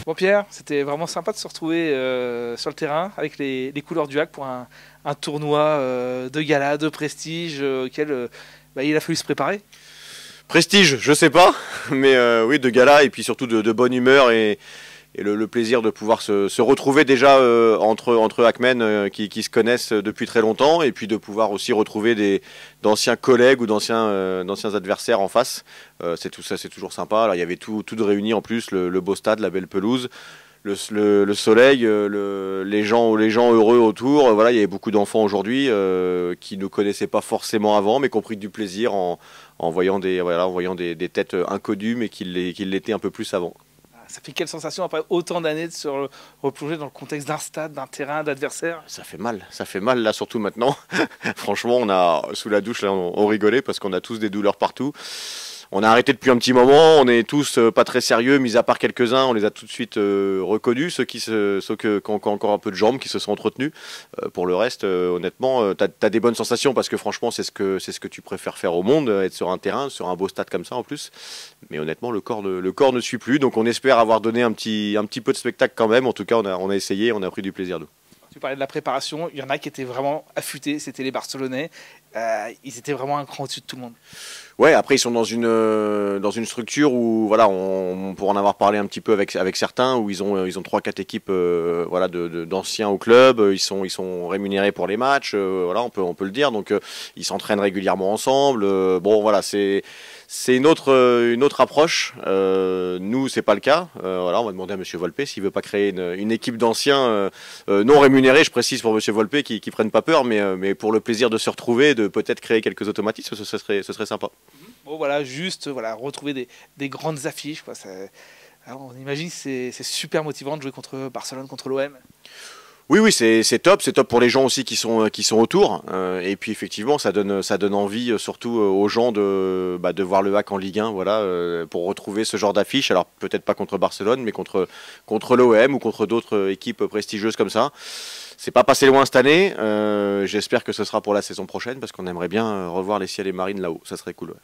Bon Pierre, c'était vraiment sympa de se retrouver sur le terrain avec les couleurs du HAC pour un tournoi de gala, de prestige auquel il a fallu se préparer. Prestige, je sais pas, mais oui, de gala et puis surtout de bonne humeur et le plaisir de pouvoir se retrouver déjà entre hackmen qui se connaissent depuis très longtemps et puis de pouvoir aussi retrouver d'anciens collègues ou d'anciens adversaires en face. C'est tout ça, c'est toujours sympa. Alors, il y avait tout de réuni en plus, le beau stade, la belle pelouse. Le soleil, les gens heureux autour. Voilà, il y avait beaucoup d'enfants aujourd'hui qui ne connaissaient pas forcément avant, mais qui ont pris du plaisir en voyant des têtes inconnues, mais qui l'étaient un peu plus avant. Ça fait quelle sensation après autant d'années de se replonger dans le contexte d'un stade, d'un terrain, d'adversaire? Ça fait mal là, surtout maintenant. Franchement, on a sous la douche là, on rigolait parce qu'on a tous des douleurs partout. On a arrêté depuis un petit moment, on est tous pas très sérieux, mis à part quelques-uns, on les a tout de suite reconnus, ceux qui ont encore un peu de jambes, qui se sont entretenus. Pour le reste, honnêtement, t'as des bonnes sensations parce que franchement, c'est ce que tu préfères faire au monde, être sur un terrain, sur un beau stade comme ça en plus. Mais honnêtement, le corps ne suit plus, donc on espère avoir donné un petit peu de spectacle quand même. En tout cas, on a essayé, on a pris du plaisir nous. Tu parlais de la préparation, il y en a qui étaient vraiment affûtés, c'était les Barcelonais. Ils étaient vraiment un cran au-dessus de tout le monde. Ouais, après ils sont dans une structure où voilà, on pourra en avoir parlé un petit peu avec certains où ils ont 3-4 équipes voilà d'anciens au club, ils sont rémunérés pour les matchs, voilà, on peut le dire, donc ils s'entraînent régulièrement ensemble. Bon voilà, c'est une autre approche. Nous, c'est pas le cas. Voilà, on va demander à Monsieur Volpe s'il veut pas créer une équipe d'anciens non rémunérés. Je précise pour Monsieur Volpe qui prennent pas peur, mais pour le plaisir de se retrouver, de peut-être créer quelques automatismes, ce serait sympa. Bon voilà, juste voilà, retrouver des grandes affiches, quoi. Alors, on imagine que c'est super motivant de jouer contre Barcelone, contre l'OM. Oui, c'est top pour les gens aussi qui sont autour. Et puis effectivement, ça donne envie, surtout aux gens de voir le HAC en Ligue 1, voilà, pour retrouver ce genre d'affiche. Alors peut-être pas contre Barcelone, mais contre l'OM ou contre d'autres équipes prestigieuses comme ça. C'est pas passé loin cette année. J'espère que ce sera pour la saison prochaine parce qu'on aimerait bien revoir les ciels et marines là-haut. Ça serait cool. Ouais.